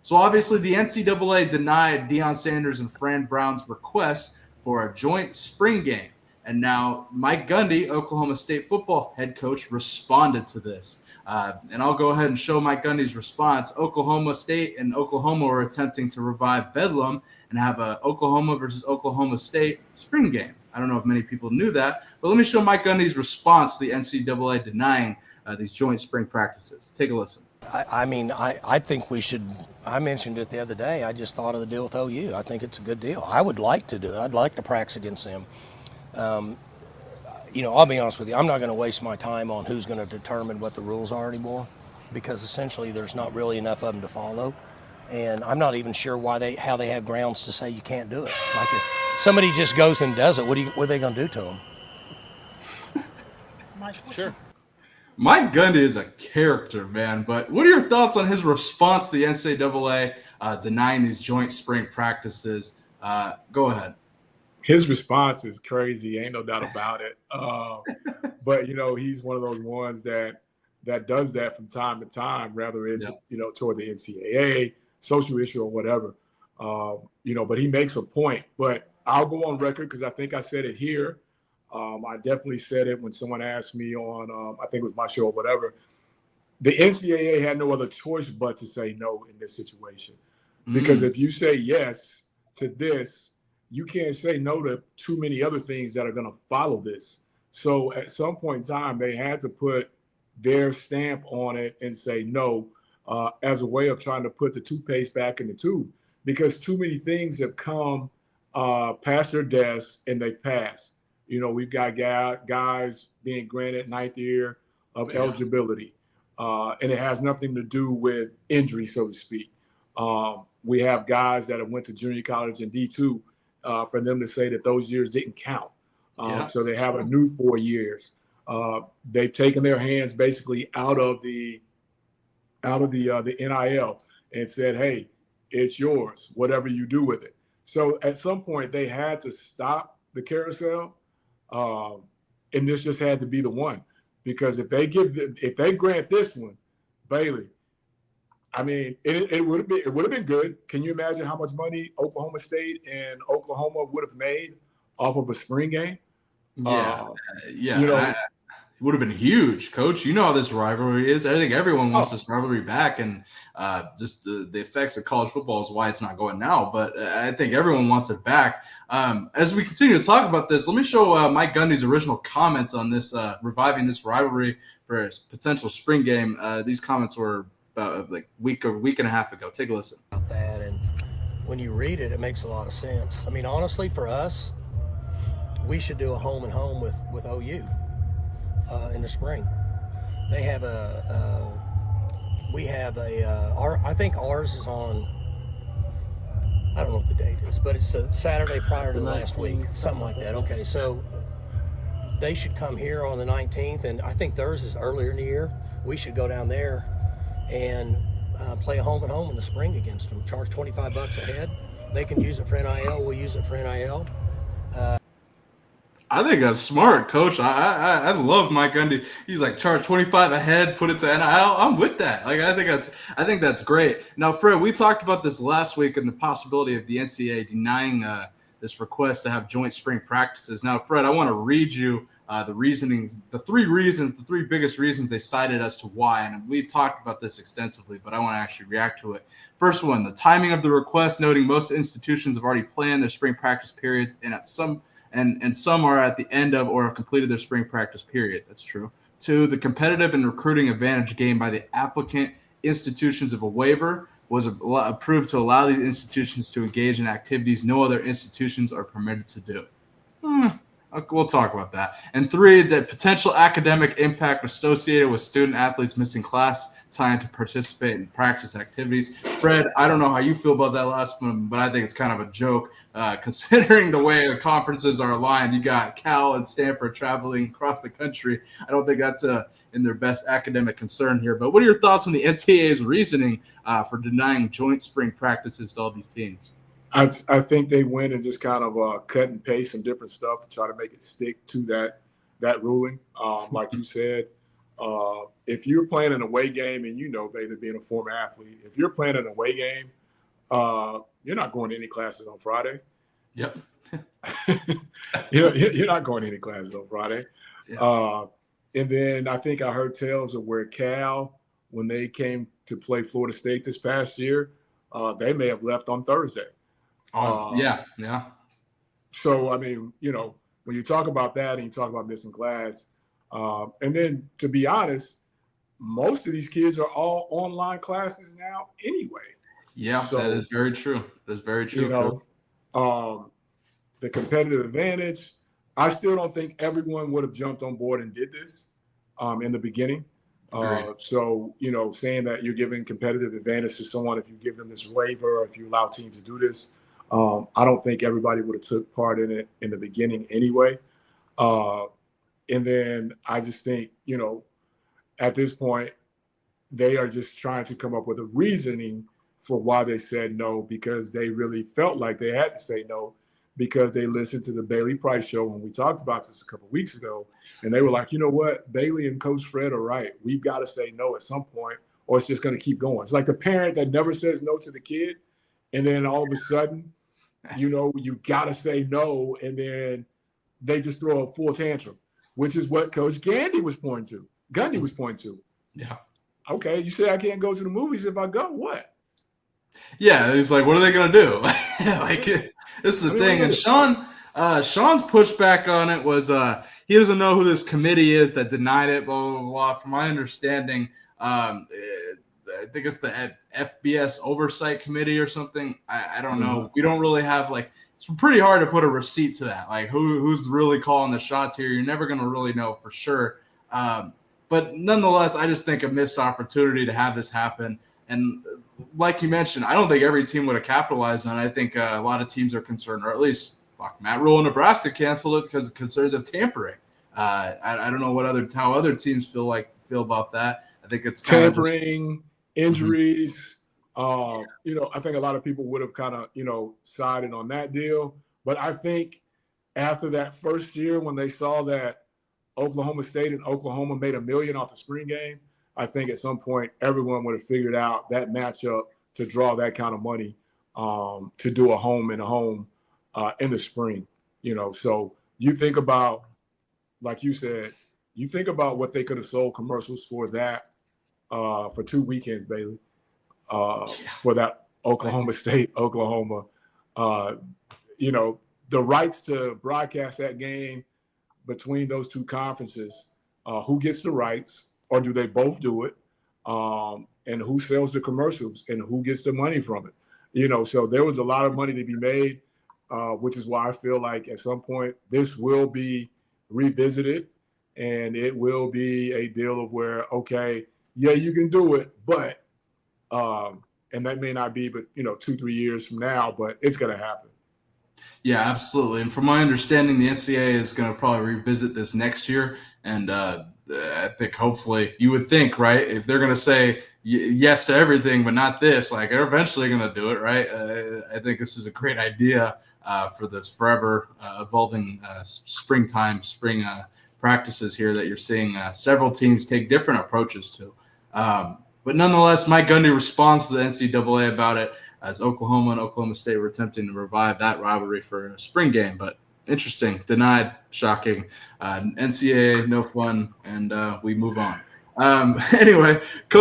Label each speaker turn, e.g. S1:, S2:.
S1: So obviously the NCAA denied Deion Sanders and Fran Brown's request for a joint spring game. And now Mike Gundy, Oklahoma State football head coach, responded to this. And I'll go ahead and show Mike Gundy's response. Oklahoma State and Oklahoma were attempting to revive Bedlam and have a Oklahoma versus Oklahoma State spring game. I don't know if many people knew that, but let me show Mike Gundy's response to the NCAA denying these joint spring practices. Take a listen.
S2: I think we should. I mentioned it the other day. I just thought of the deal with OU. I think it's a good deal. I would like to do it. I'd like to practice against them. I'll be honest with you. I'm not going to waste my time on who's going to determine what the rules are anymore, because essentially there's not really enough of them to follow, and I'm not even sure how they have grounds to say you can't do it. Like if somebody just goes and does it, what are they going to do to them?
S3: Sure.
S1: Mike Gundy is a character, man. But what are your thoughts on his response to the NCAA denying these joint spring practices? Go ahead.
S4: His response is crazy. Ain't no doubt about it. But, he's one of those ones that does that from time to time, whether it's, toward the NCAA, social issue or whatever. But he makes a point. But I'll go on record because I think I said it here. I definitely said it when someone asked me on, I think it was my show or whatever. The NCAA had no other choice but to say no in this situation. Because if you say yes to this, you can't say no to too many other things that are going to follow this. So at some point in time, they had to put their stamp on it and say no as a way of trying to put the toothpaste back in the tube, because too many things have come past their desks and they pass. We've got guys being granted ninth year of eligibility, and it has nothing to do with injury, so to speak. We have guys that have went to junior college and D2 for them to say that those years didn't count. So they have a new 4 years. They've taken their hands basically out of the NIL and said, hey, it's yours, whatever you do with it. So at some point they had to stop the carousel. And this just had to be the one, because if they grant this one, Bailey, I mean, it would have been good. Can you imagine how much money Oklahoma State and Oklahoma would have made off of a spring game?
S1: It would have been huge, Coach. You know how this rivalry is. I think everyone wants this rivalry back, and just the effects of college football is why it's not going now. But I think everyone wants it back. As we continue to talk about this, let me show Mike Gundy's original comments on this, reviving this rivalry for a potential spring game. These comments were about a week and a half ago. Take a listen.
S2: About that, and when you read it, it makes a lot of sense. I mean, honestly, for us, we should do a home and home with OU. In the spring, they have I think ours is on, I don't know what the date is, but it's a Saturday prior to the last week, something like that. Okay, so they should come here on the 19th, and I think theirs is earlier in the year. We should go down there and play a home and home in the spring against them. Charge $25 a head. They can use it for NIL. We'll use it for NIL.
S1: I think that's smart, Coach. I love Mike Gundy. He's like, charge $25 a head, put it to NIL. I'm with that. Like, I think that's great. Now, Fred, we talked about this last week and the possibility of the NCAA denying this request to have joint spring practices. Now, Fred, I want to read you the reasoning, the three biggest reasons they cited as to why. And we've talked about this extensively, but I want to actually react to it. First one, the timing of the request, noting most institutions have already planned their spring practice periods, and some are at the end of or have completed their spring practice period. That's true. 2, the competitive and recruiting advantage gained by the applicant institutions of a waiver was approved to allow these institutions to engage in activities no other institutions are permitted to do. We'll talk about that. And 3, the potential academic impact associated with student athletes missing class time to participate in practice activities. Fred, I don't know how you feel about that last one, but I think it's kind of a joke considering the way the conferences are aligned. You got Cal and Stanford traveling across the country. I don't think that's in their best academic concern here. But what are your thoughts on the NCAA's reasoning for denying joint spring practices to all these teams?
S4: I think they went and just kind of cut and paste some different stuff to try to make it stick to that ruling. Like you said, If you're playing an away game, and Bailey being a former athlete, if you're playing an away game, you're not going to any classes on Friday.
S1: Yep.
S4: You're not going to any classes on Friday.
S1: Yeah.
S4: And then I think I heard tales of where Cal, when they came to play Florida State this past year, they may have left on Thursday.
S1: Yeah.
S4: So, I mean, when you talk about that and you talk about missing class, and then to be honest, most of these kids are all online classes now anyway.
S1: Yeah, so, that is very true. That is very true.
S4: The competitive advantage, I still don't think everyone would have jumped on board and did this in the beginning. So, saying that you're giving competitive advantage to someone if you give them this waiver or if you allow teams to do this, I don't think everybody would have took part in it in the beginning anyway. And then I just think, at this point, they are just trying to come up with a reasoning for why they said no, because they really felt like they had to say no because they listened to the Bailey Price show when we talked about this a couple of weeks ago. And they were like, you know what? Bailey and Coach Fred are right. We've got to say no at some point or it's just going to keep going. It's like the parent that never says no to the kid. And then all of a sudden, you got to say no. And then they just throw a full tantrum, which is what Coach Gundy was pointing to.
S1: Yeah.
S4: Okay, you say I can't go to the movies if I go. What?
S1: Yeah, he's like, what are they gonna do? This is the thing. And Sean's pushback on it was he doesn't know who this committee is that denied it. Blah blah blah. From my understanding, I think it's the FBS Oversight Committee or something. I don't know. We don't really have it's pretty hard to put a receipt to that. Like who's really calling the shots here? You're never gonna really know for sure. But nonetheless, I just think a missed opportunity to have this happen. And like you mentioned, I don't think every team would have capitalized on it. I think a lot of teams are concerned, or at least Matt Rule in Nebraska canceled it because of concerns of tampering. I don't know how other teams feel about that. I think it's
S4: tampering, injuries. I think a lot of people would have kind of, sided on that deal. But I think after that first year when they saw that Oklahoma State and Oklahoma made $1 million off the spring game, I think at some point everyone would have figured out that matchup to draw that kind of money to do a home and a home in the spring. So you think about, like you said, you think about what they could have sold commercials for that for 2 weekends, Bailey, for that Oklahoma State, Oklahoma. The rights to broadcast that game between those two conferences, who gets the rights, or do they both do it? And who sells the commercials and who gets the money from it? So there was a lot of money to be made, which is why I feel like at some point this will be revisited and it will be a deal of where, okay, yeah, you can do it, but, and that may not be, but 2-3 years from now, but it's going to happen.
S1: Yeah, absolutely. And from my understanding, the NCAA is going to probably revisit this next year. And I think hopefully you would think, right, if they're going to say yes to everything, but not this, they're eventually going to do it, right? I think this is a great idea for this forever evolving spring practices here that you're seeing several teams take different approaches to. But nonetheless, Mike Gundy responds to the NCAA about it, as Oklahoma and Oklahoma State were attempting to revive that rivalry for a spring game. But interesting, denied, shocking. NCAA, no fun, and we move on. Anyway, Coach